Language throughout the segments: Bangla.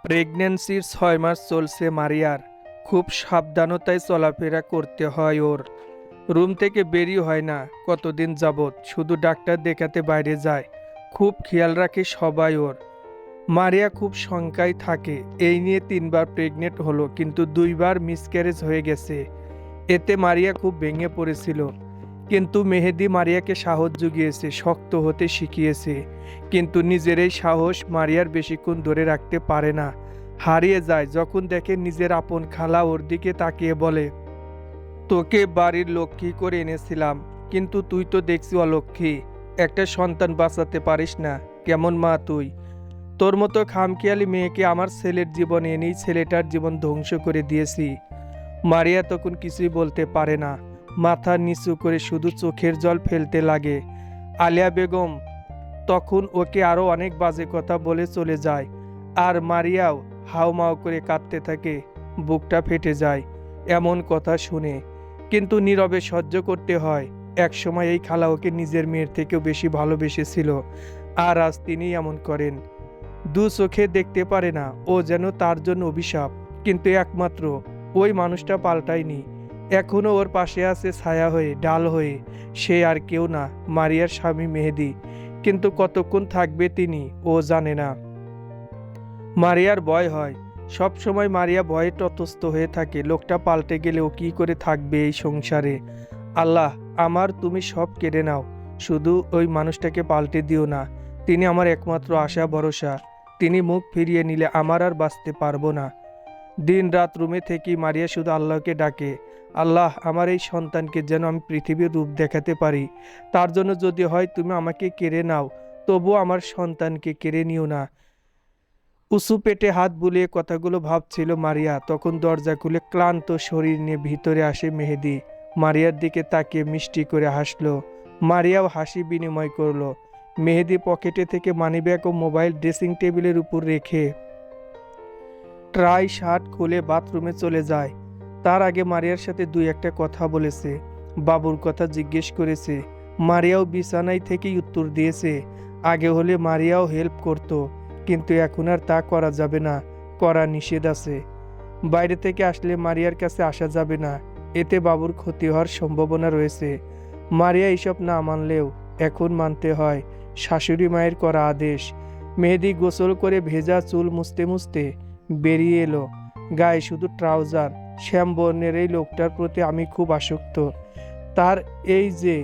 প্রেগন্যান্সির 6 মাস চলছে মারিয়ার। খুব সাবধানতায় চলাফেরা করতে হয় ওর। রুম থেকে বেরিয়ে হয় না কতদিন যাবৎ, শুধু ডাক্তার দেখাতে বাইরে যায়। খুব খেয়াল রাখে সবাই ওর। মারিয়া খুব শঙ্কায় থাকে। এই নিয়ে 3বার প্রেগনেন্ট হলো, কিন্তু 2বার মিসক্যারেজ হয়ে গেছে। এতে মারিয়া খুব ভেঙে পড়েছিল, কিন্তু মেহেদি মারিয়াকে সাহস জুগিয়েছে, শক্ত হতে শিখিয়েছে। কিন্তু নিজের এই সাহস মারিয়ার বেশিক্ষণ ধরে রাখতে পারে না, হারিয়ে যায় যখন দেখে নিজের আপন খালা ওর দিকে তাকিয়ে বলে, তোকে বাড়ির লক্ষ্মী করে এনেছিলাম, কিন্তু তুই তো দেখছি অলক্ষ্মী। একটা সন্তান বাঁচাতে পারিস না। কেমন মা তুই? তোর মতো খামখেয়ালি মেয়েকে আমার ছেলের জীবনে এনেই ছেলেটার জীবন ধ্বংস করে দিয়েছি। মারিয়া তখন কিছুই বলতে পারে না, মাথা নিচু করে শুধু চোখের জল ফেলতে লাগে। আলিয়া বেগম তখন ওকে আরো অনেক বাজে কথা বলে চলে যায়, আর মারিয়াও হাউমাউ করে কাঁদতে থাকে। বুকটা ফেটে যায় এমন কথা শুনে, কিন্তু নীরবে সহ্য করতে হয়। একসময় এই খালা ওকে নিজের মেয়ের থেকেও বেশি ভালোবেসেছিল, আর আজ তিনি এমন করেন। দু চোখে দেখতে পারে না, ও যেন তার জন্য অভিশাপ। কিন্তু একমাত্র ওই মানুষটা পাল্টায়নি, এখনো ওর পাশে আছে ছায়া হয়ে, ডাল হয়ে। সে আর কেউ না, মারিয়ার স্বামী মেহেদি। কিন্তু কতক্ষণ থাকবে তিনি, ও জানে না। মারিয়ার ভয় হয়, সব সময় মারিয়া ভয়ে ততস্থ হয়ে থাকে। লোকটা পাল্টে গেলেও কি করে থাকবে এই সংসারে? আল্লাহ, আমার তুমি সব কেড়ে নাও, শুধু ওই মানুষটাকে পাল্টে দিও না। তিনি আমার একমাত্র আশা ভরসা। তিনি মুখ ফিরিয়ে নিলে আমার আর বাঁচতে পারবো না। দিন রাত রুমে থেকে মারিয়া শুধু আল্লাহকে ডাকে, আল্লাহ, আমার এই সন্তানকে যেন আমি পৃথিবীর রূপ দেখাতে পারি। তার জন্য যদি হয় তুমি আমাকে কেড়ে নাও, তবুও আমার সন্তানকে কেড়ে নিও না। উঁচু পেটে হাত বুলিয়ে কথাগুলো ভাবছিল মারিয়া, তখন দরজা খুলে ক্লান্ত শরীর নিয়ে ভিতরে আসে মেহেদি। মারিয়ার দিকে তাকিয়ে মিষ্টি করে হাসলো। মারিয়াও হাসি বিনিময় করলো। মেহেদি পকেটে থেকে মানিব্যাগ ও মোবাইল ড্রেসিং টেবিলের উপর রেখে ট্রাই শার্ট খুলে বাথরুমে চলে যায়। তার আগে মারিয়ার সাথে দুই একটা কথা বলেছে, বাবুর কথা জিজ্ঞেস করেছে। মারিয়াও বিছানায় থেকেই উত্তর দিয়েছে। আগে হলে মারিয়াও হেল্প করত, কিন্তু এখন আর তা করা যাবে না, করা নিষেধ আছে। বাইরে থেকে আসলে মারিয়ার কাছে আসা যাবে না, এতে বাবুর ক্ষতি হওয়ার সম্ভাবনা রয়েছে। মারিয়া এইসব না মানলেও এখন মানতে হয়, শাশুড়ি মায়ের করা আদেশ। মেহেদি গোসল করে ভেজা চুল মুছতে মুছতে বেরিয়ে এলো। গায়ে শুধু ট্রাউজার। শ্যাম বর্ণের এই লোকটার প্রতি আমি খুব আসক্ত। তার এই যে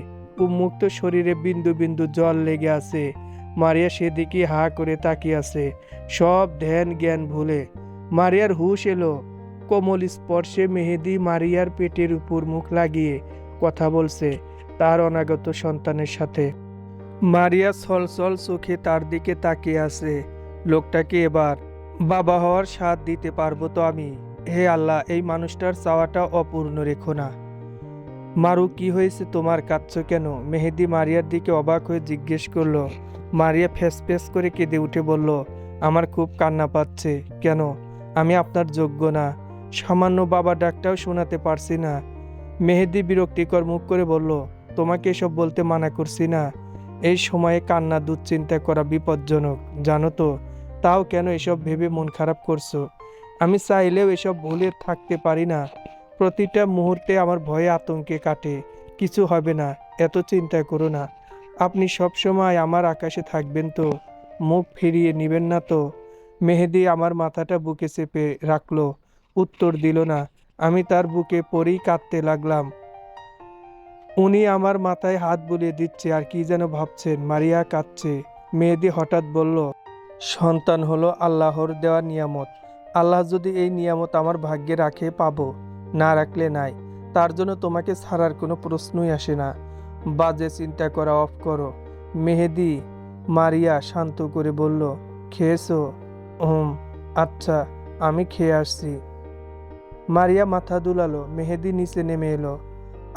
উন্মুক্ত শরীরে বিন্দু বিন্দু জল লেগে আছে। মারিয়া সেদিকে হা করে তাকিয়ে আছে, সব ধ্যান জ্ঞান ভুলে। মারিয়ার হুঁশ এলো। কোমল স্পর্শে মেহেদি মারিয়ার পেটের উপর মুখ লাগিয়ে কথা বলছে তার অনাগত সন্তানের সাথে। মারিয়া ছলছল চোখে তার দিকে তাকিয়ে আছে। লোকটাকে এবার বাবা হওয়ার স্বাদ দিতে পারবো তো আমি? হে আল্লাহ, এই মানুষটার চাওয়াটা অপূর্ণ রেখো না। মারু, কি হয়েছে তোমার, কাঁদছো কেন? মেহেদি মারিয়ার দিকে অবাক হয়ে জিজ্ঞেস করলো। মারিয়া ফ্যাস ফ্যাস করে কেঁদে উঠে বলল, আমার খুব কান্না পাচ্ছে। কেন? আমি আপনার যোগ্য না, সামান্য বাবা ডাকটাও শোনাতে পারছি না। মেহেদি বিরক্তিকর মুখ করে বলল, তোমাকে এসব বলতে মানা করছি না? এই সময়ে কান্না দুশ্চিন্তা করা বিপজ্জনক, জানো তো? তাও কেন এসব ভেবে মন খারাপ করছো? আমি চাইলেও এসব ভুলে থাকতে পারি না। প্রতিটা মুহূর্তে আমার ভয়ে আতঙ্কে কাটে। কিছু হবে না, এত চিন্তা করো না। আপনি সব সময় আমার আকাশে থাকবেন তো? মুখ ফিরিয়ে নিবেন না তো? মেহেদি আমার মাথাটা বুকে চেপে রাখলো, উত্তর দিল না। আমি তার বুকে পড়েই কাঁদতে লাগলাম। উনি আমার মাথায় হাত বুলিয়ে দিচ্ছে আর কি যেন ভাবছেন। মারিয়া কাঁদছে। মেহেদি হঠাৎ বলল, সন্তান হলো আল্লাহর দেওয়া নিয়ামত। আল্লাহ যদি এই নিয়ামত আমার ভাগ্যে রাখে পাবো, না রাখলে নাই। তার জন্য তোমাকে ছাড়ার কোনো প্রশ্নই আসে না। বাজে চিন্তা করা অফ করো। মেহেদি মারিয়া শান্ত করে বলল, খেয়েছো? হুম, আচ্ছা, আমি খেয়ে আসছি। মারিয়া মাথা দুলালো। মেহেদি নিচে নেমে এলো।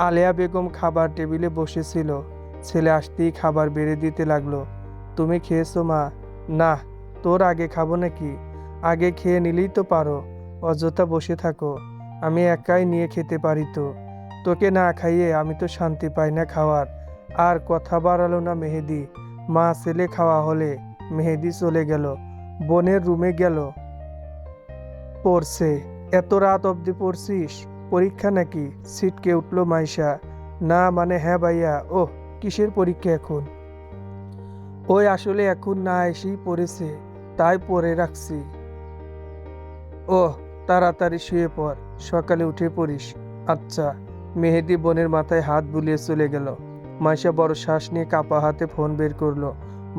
আলেয়া বেগম খাবার টেবিলে বসেছিল। ছেলে আসতেই খাবার বেড়ে দিতে লাগলো। তুমি খেয়েছো মা? না, তোর আগে খাবো নাকি? আগে খেয়ে নিলেই তো পারো, অযথা বসে থাকো। আমি একাই নিয়ে খেতে পারি তো। তোকে না খাইয়ে আমি তো শান্তি পাই না খাওয়ার। আর কথা বাড়ালো না মেহেদি। মা ছেলে খাওয়া হলে মেহেদি চলে গেল, বোনের রুমে গেল। পড়ছে? এত রাত অবধি পড়ছিস? পরীক্ষা নাকি? ছিটকে উঠল মাইশা। না মানে হ্যাঁ ভাইয়া। ওহ, কিসের পরীক্ষা এখন? ওই আসলে এখন না এসেই পড়েছে, তাই পড়ে রাখছি। ওহ, তাড়াতাড়ি শুয়ে পড়, সকালে উঠে পড়িস। আচ্ছা। মেহেদি বোনের মাথায় হাত বুলিয়ে চলে গেল। মাইশা বড় শ্বাস নিয়ে কাঁপা হাতে ফোন বের করলো।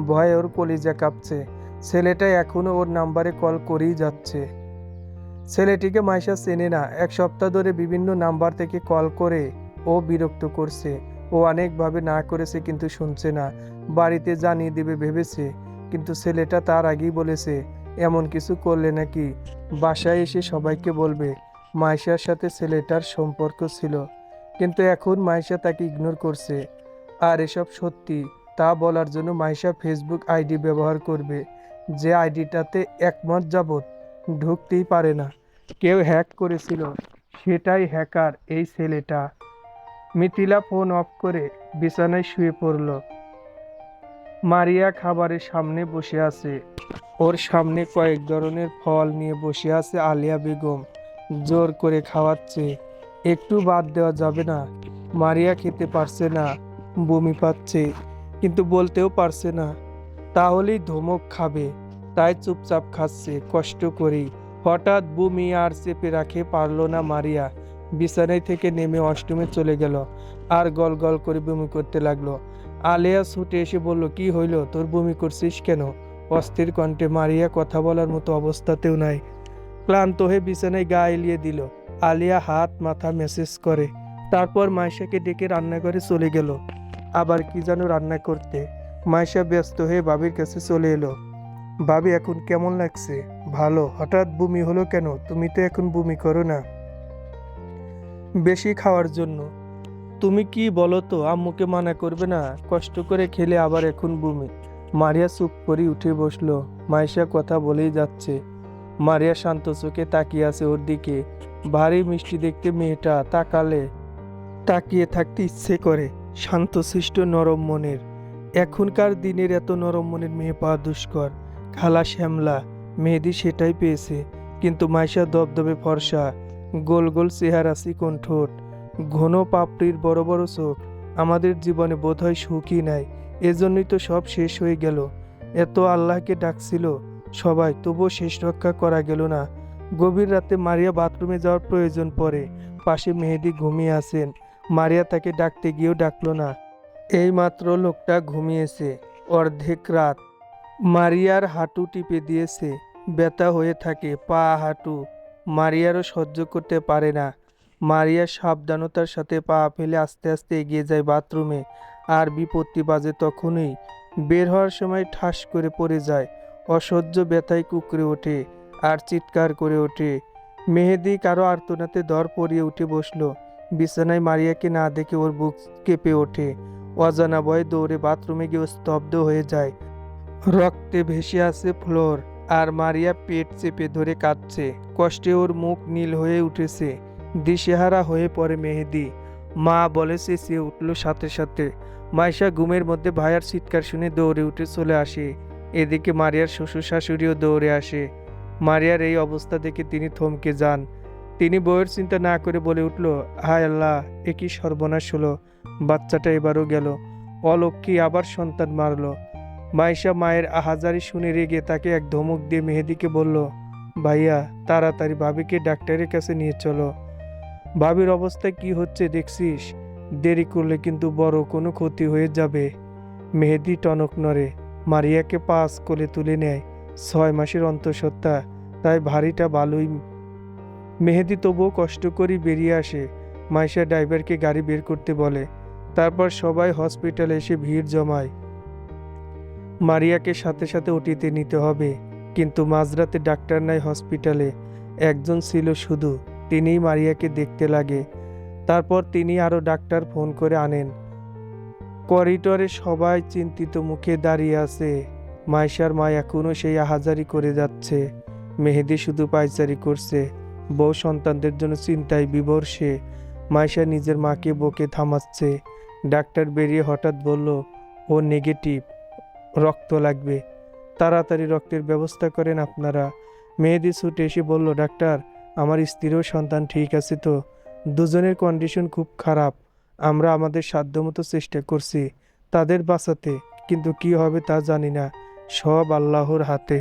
ভয়ে ওর কলিজা কাঁপছে। ছেলেটা এখনো ওর নাম্বারে কল করেই যাচ্ছে। ছেলেটিকে মাইশা চেনে না। এক সপ্তাহ ধরে বিভিন্ন নাম্বার থেকে কল করে ও বিরক্ত করছে। ও অনেকভাবে না করেছে কিন্তু শুনছে না। বাড়িতে জানিয়ে দেবে ভেবেছে, কিন্তু ছেলেটা তার আগেই বলেছে এমন কিছু করলে নাকি বাসায় এসে সবাইকে বলবে মাইশার সাথে ছেলেটার সম্পর্ক ছিল। কিন্তু এখন মাইশা তাকে ইগনোর করছে। আর এসব সত্যি তা বলার জন্য মাইশা ফেসবুক আইডি ব্যবহার করবে, যে আইডিটাতে 1 মাস যাবৎ ঢুকতেই পারে না। কেউ হ্যাক করেছিল, সেটাই হ্যাকার এই ছেলেটা। মিথিলা ফোন অফ করে বিছানায় শুয়ে পড়ল। মারিয়া খাবারের সামনে বসে আছে। ওর সামনে কয়েক ধরনের ফল নিয়ে বসে আছে আলিয়া বেগম। জোর করে খাওয়াচ্ছে। একটু বাদ দেওয়া যাবে না? মারিয়া খেতে পারছে না, বমি পাচ্ছে, কিন্তু বলতেও পারছে না। তাহলেই ধমক খাবে, তাই চুপচাপ খাচ্ছে কষ্ট করেই। হঠাৎ বমি আর চেপে রাখে পারল না মারিয়া। বিছানায় থেকে নেমে ওয়াশরুমে চলে গেল আর গল গল করে বমি করতে লাগলো। আলেয়া ছুটে এসে বলল, কি হইল তোর, বমি করছিস কেন? অস্থির কণ্ঠে। মারিয়া কথা বলার মতো অবস্থাতেও নাই। ক্লান্ত হয়ে বিছানায় গা এলিয়ে দিল। আলিয়া হাত মাথা মেসেজ করে, তারপর মাইশাকে ডেকে রান্নাঘরে চলে গেল। আবার কি যেন রান্না করতে। মাইশা ব্যস্ত হয়ে ভাবির কাছে চলে এলো। ভাবি, এখন কেমন লাগছে? ভালো। হঠাৎ বমি হলো কেন? তুমি তো এখন বমি করো না। বেশি খাওয়ার জন্য। তুমি কি বলো তো, আম্মুকে মানা করবে না? কষ্ট করে খেলে আবার এখন বমি। মারিয়া চুপ করে উঠে বসলো। মাইশা কথা বলেই যাচ্ছে। মারিয়া শান্ত চোখে তাকিয়ে আছে ওর দিকে। ভারী মিষ্টি দেখতে মেয়েটা, তাকিয়ে থাকতে ইচ্ছে করে। শান্তশিষ্ট নরম মনের। এখনকার দিনের এত নরম মনের মেয়ে পাওয়া দুষ্কর। খালা শ্যামলা, মেহেদি সেটাই পেয়েছে। কিন্তু মাইশা দবদবে ফর্সা, গোল গোল চেহারা, চিকন ঠোঁট, ঘন পাপড়ির বড় বড় চোখ। আমাদের জীবনে বোধহয় সুখই নাই, এজন্যই তো সব শেষ হয়ে গেল। এত আল্লাহকে ডাকছিল সবাই, তবুও শেষ রক্ষা করা গেল না। গভীর রাতে মারিয়া বাথরুমে যাওয়ার প্রয়োজন পড়ে। পাশে মেহেদি ঘুমিয়ে আছেন। মারিয়া তাকে ডাকতে গিয়েও ডাকলো না। এইমাত্র লোকটা ঘুমিয়েছে। অর্ধেক রাত। মারিয়ার হাঁটু টিপে দিয়েছে। ব্যথা হয়ে থাকে পা, হাঁটু। মারিয়ারও সহ্য করতে পারে না। মারিয়া সাবধানতার সাথে পা ফেলে আস্তে আস্তে এগিয়ে যায় বাথরুমে। আর বিপত্তি বাজে তখনই। বের হওয়ার সময় ঠাস করে পড়ে যায়। অসহ্য ব্যথায় কুঁকড়ে ওঠে আর চিৎকার করে ওঠে। মেহেদি কারো আর্তনাতে দর পড়িয়ে উঠে বসলো। বিছানায় মারিয়াকে না দেখে ওর বুক কেঁপে ওঠে। অজানা ভয়ে দৌড়ে বাথরুমে গিয়ে স্তব্ধ হয়ে যায়। রক্তে ভেসে আছে ফ্লোর। আর মারিয়া পেট চেপে ধরে কাঁদছে। কষ্টে ওর মুখ নীল হয়ে উঠেছে। দিশেহারা হয়ে পড়ে মেহেদি। মা বলে চেঁচিয়ে উঠল সাথে সাথে। মাইশা ঘুমের মধ্যে ভাইয়ার চিৎকার শুনে দৌড়ে উঠে চলে আসে। এদিকে মারিয়ার শ্বশুর শাশুড়িও দৌড়ে আসে। মারিয়ার এই অবস্থা দেখে তিনি থমকে যান। তিনি বউয়ের চিন্তা না করে বলে উঠল, হায় আল্লাহ, এ কি সর্বনাশ হলো! বাচ্চাটা এবারও গেল। অলক্ষ্মী আবার সন্তান মারল। মাইশা মায়ের আহাজারি শুনে রেগে তাকে এক ধমক দিয়ে মেহেদিকে বলল, ভাইয়া, তাড়াতাড়ি ভাবিকে ডাক্তারের কাছে নিয়ে চলো। ভাবির অবস্থা কি হচ্ছে দেখছিস? দেরি করলে কিন্তু বড় কোনো ক্ষতি হয়ে যাবে। মেহেদি টনক নড়ে। মারিয়াকে পাশ কোলে তুলে নেয়। 6 মাসের অন্তঃসত্ত্বা, তাই ভারীটা ভালোই। মেহেদি তবুও কষ্ট করেই বেরিয়ে আসে। মাইশা ড্রাইভারকে গাড়ি বের করতে বলে। তারপর সবাই হসপিটালে এসে ভিড় জমায়। মারিয়াকে সাথে সাথে ওটিতে নিতে হবে। কিন্তু মাঝরাতে ডাক্তার নাই হসপিটালে। একজন ছিল শুধু, তিনিই মারিয়াকে দেখতে লাগে। তারপর তিনি আরও ডাক্তার ফোন করে আনেন। করিডোরে সবাই চিন্তিত মুখে দাঁড়িয়ে আছে। মাইশার মা এখনও সেই আহাজারি করে যাচ্ছে। মেহেদি শুধু পায়চারি করছে। বউ সন্তানদের জন্য চিন্তায় বিভোর সে। মাইশা নিজের মাকে বকে থামাচ্ছে। ডাক্তার বেরিয়ে হঠাৎ বলল, ও নেগেটিভ, রক্ত লাগবে। তাড়াতাড়ি রক্তের ব্যবস্থা করেন আপনারা। মেহেদি ছুটে এসে বলল, ডাক্তার, আমার স্ত্রী ও সন্তান ঠিক আছে তো? দুজনের কন্ডিশন খুব খারাপ। আমরা আমাদের সাধ্যমতো চেষ্টা করছি তাদের বাঁচাতে, কিন্তু কি হবে তা জানি না। সব আল্লাহর হাতে।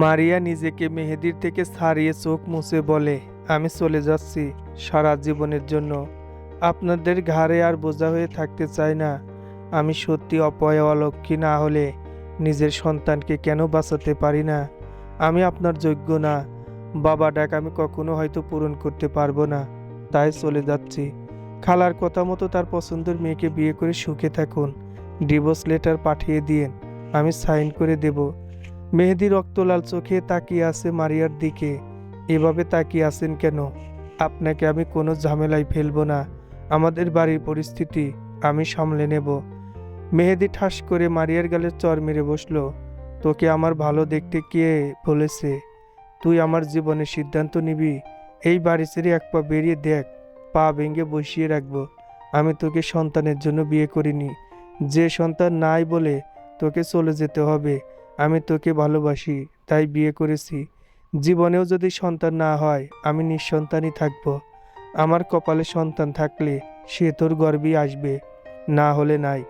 মারিয়া নিজেকে মেহেদির থেকে ছাড়িয়ে চোখ মুছে বলে, আমি চলে যাচ্ছি সারা জীবনের জন্য। আপনাদের ঘাড়ে আর বোঝা হয়ে থাকতে চাই না। আমি সত্যি অপয়া অলক্ষী না হলে নিজের সন্তানকে কেন বাঁচাতে পারি না? আমি আপনার যোগ্য না। বাবা ডাক আমি কখনো হয়তো পূরণ করতে পারবো না, তাই চলে যাচ্ছি। খালার কথা মতো তার পছন্দের মেয়েকে বিয়ে করে সুখে থাকুন। ডিভোর্স লেটার পাঠিয়ে দিয়েন, আমি সাইন করে দেব। মেহেদী রক্তলাল চোখে তাকিয়ে আছে মারিয়ার দিকে। এভাবে তাকিয়ে আছেন কেন? আপনাকে আমি কোনো ঝামেলায় ফেলবো না। আমাদের বাড়ির পরিস্থিতি আমি সামলে নেব। মেহেদী ঠাস করে মারিয়ার গালে চড় মেরে বসলো। তোকে আমার ভালো দেখতে কে বলেছে? তুই আমার জীবনের সিদ্ধান্ত নিবি? এই বাড়ি ছেড়ে এক পা বেরিয়ে দেখ, পা ভেঙে বসিয়ে রাখবো। আমি তোকে সন্তানের জন্য বিয়ে করিনি। যে সন্তান নাই বলে তোকে চলে যেতে হবে। আমি তোকে ভালোবাসি, তাই বিয়ে করেছি। জীবনেও যদি সন্তান না হয় আমি নিঃসন্তানই থাকবো। আমার কপালে সন্তান থাকলে সে তোর গর্বেই আসবে, না হলে নাই।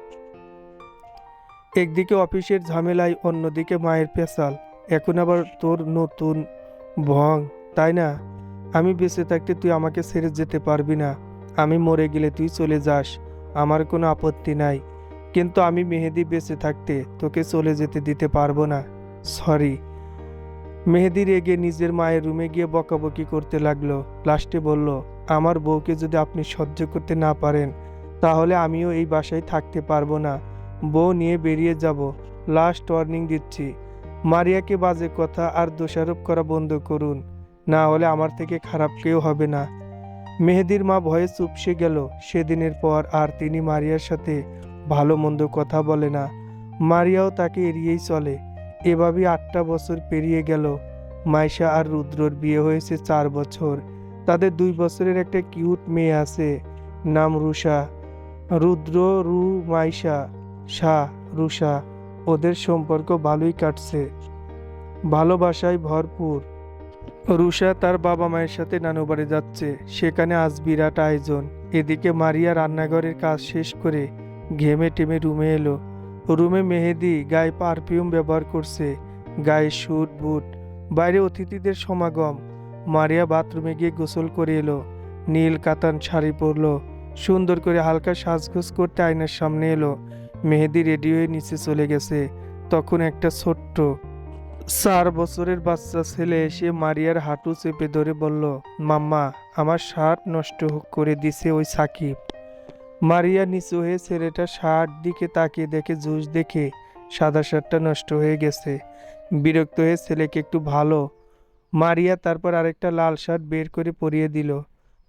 একদিকে অফিসের ঝামেলায়, অন্যদিকে মায়ের পেশাল, এখন আবার তোর নতুন ভং, তাই না? আমি বেঁচে থাকতে তুই আমাকে ছেড়ে যেতে পারবি না। আমি মরে গেলে তুই চলে যাস, আমার কোনো আপত্তি নাই। কিন্তু আমি মেহেদী বেঁচে থাকতে তোকে চলে যেতে দিতে পারবো না। সরি। মেহেদী রেগে নিজের মায়ের রুমে গিয়ে বকাবকি করতে লাগলো। লাস্টে বলল, আমার বউকে যদি আপনি সহ্য করতে না পারেন তাহলে আমিও এই বাসায় থাকতে পারবো না। বউ নিয়ে বেরিয়ে যাব। লাস্ট ওয়ার্নিং দিচ্ছি। মারিয়াকে বাজে কথা আর দোষারোপ করা বন্ধ করুন, না হলে আমার থেকে খারাপ কেউ হবে না। মেহেদীর মা ভয়ে চুপসে গেল। সেদিনের পর আর তিনি মারিয়ার সাথে ভালো মন্দ কথা বলে না। মারিয়াও তাকে এড়িয়েই চলে। এভাবেই 8টা বছর পেরিয়ে গেল। মাইশা আর রুদ্রর বিয়ে হয়েছে 4 বছর। তাদের 2 বছরের একটা কিউট মেয়ে আছে, নাম রুষা। রুদ্র, রু, মাইশা, শাহ, রুষা, ওদের সম্পর্ক ভালোই কাটছে, ভালোবাসায় ভরপুর। রুষা তার বাবা মায়ের সাথে নানু বাড়ি যাচ্ছে, সেখানে আজ বিরাট আয়োজন। এদিকে মারিয়া রান্নাঘরের কাজ শেষ করে ঘেমে টেমে রুমে এলো। রুমে মেহেদী গায়ে পারফিউম ব্যবহার করছে, গায়ে স্যুট বুট। বাইরে অতিথিদের সমাগম। মারিয়া বাথরুমে গিয়ে গোসল করে এলো। নীল কাতান শাড়ি পরলো। সুন্দর করে হালকা সাজগোজ করতে আয়নার সামনে এলো। মেহেদী রেডি হয়ে নিচে চলে গেছে। তখন একটা ছোট্ট 4 বছরের বাচ্চা ছেলে এসে মারিয়ার হাঁটু চেপে ধরে বলল, মাম্মা, আমার শার্ট নষ্ট করে দিছে ওই সাকিব। মারিয়া নিচু হয়ে ছেলেটার শার্ট দিকে তাকিয়ে দেখে জুস দেখে সাদা শার্টটা নষ্ট হয়ে গেছে। বিরক্ত হয়ে ছেলেকে একটু ভালো মারিয়া তারপর আরেকটা লাল শার্ট বের করে পরিয়ে দিল।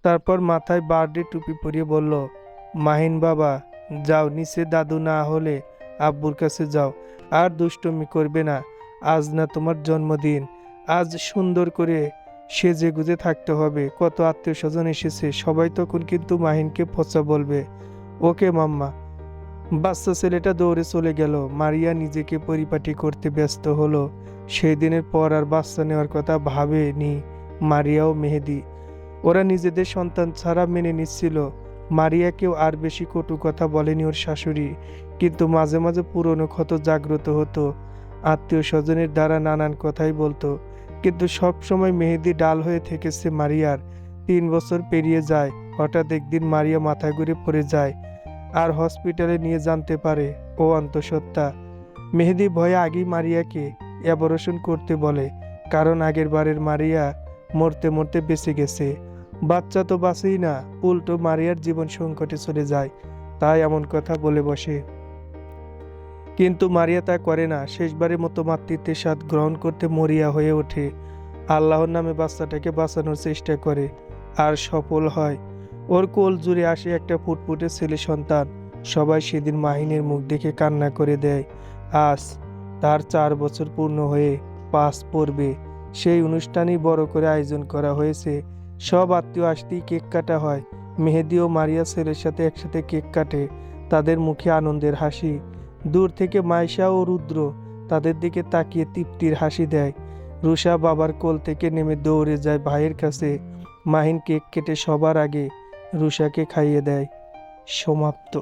তারপর মাথায় বার্থডে টুপি পরিয়ে বলল, মাহিন বাবা, যাও নিচে, দাদু না হলে আব্বুর কাছে যাও। আর দুষ্টুমি করবে না। আজ না তোমার জন্মদিন। আজ সুন্দর করে সেজে গুজে থাকতে হবে। কত আত্মীয় স্বজন এসেছে, সবাই তখন কিন্তু মাহিনকে পচা বলবে। ওকে মাম্মা। বাচ্চা ছেলেটা দৌড়ে চলে গেল। মারিয়া নিজেকে পরিপাটি করতে ব্যস্ত হলো। সেই দিনের পর আর বাচ্চা নেওয়ার কথা ভাবেনি মারিয়া ও মেহেদী। ওরা নিজেদের সন্তান ছাড়া মেনে নিচ্ছিল। মারিয়াকেও আর বেশি কটু কথা বলেনি ওর শাশুড়ি, কিন্তু মাঝে মাঝে পুরনো ক্ষত জাগ্রত হতো। আত্মীয় স্বজনের দ্বারা নানান কথাই বলতো, কিন্তু সব সময় মেহেদী ডাল হয়ে থেকেছে মারিয়ার। 3 বছর পেরিয়ে যায়। হঠাৎ একদিন মারিয়া মাথা ঘুরে পড়ে যায় আর হসপিটালে নিয়ে জানতে পারে ও অন্তঃসত্ত্বা। মেহেদী ভয়ে আগেই মারিয়াকে অ্যাবর্শন করতে বলে, কারণ আগের বারের মারিয়া মরতে মরতে বেঁচে গেছে। বাচ্চা তো বাঁচেই না, উল্টো মারিয়ার জীবন সংকটে চলে যায়, তাই এমন কথা বলে বসে। কিন্তু মারিয়া তা করে না। শেষবারের মতো মাতৃত্বের স্বাদ গ্রহণ করতে মরিয়া হয়ে ওঠে। আল্লাহর নামে বাচ্চাটাকে বাঁচানোর চেষ্টা করে আর সফল হয়। ওর কোল জুড়ে আসে একটা ফুটফুটে ছেলে সন্তান। সবাই সেদিন মাহিনের মুখ দেখে কান্না করে দেয়। আজ তার 4 বছর পূর্ণ হয়ে 5 পড়বে। সেই অনুষ্ঠানই বড় করে আয়োজন করা হয়েছে। সব আত্মীয় আসতেই কেক কাটা হয়। মেহেদী ও মারিয়া ছেলের সাথে একসাথে কেক কাটে। তাদের মুখে আনন্দের হাসি। দূর থেকে মাইশা ও রুদ্র তাদের দিকে তাকিয়ে তৃপ্তির হাসি দেয়। রুষা বাবার কোল থেকে নেমে দৌড়ে যায় ভাইয়ের কাছে। মাহিন কেক কেটে সবার আগে রুষাকে খাইয়ে দেয়। সমাপ্ত।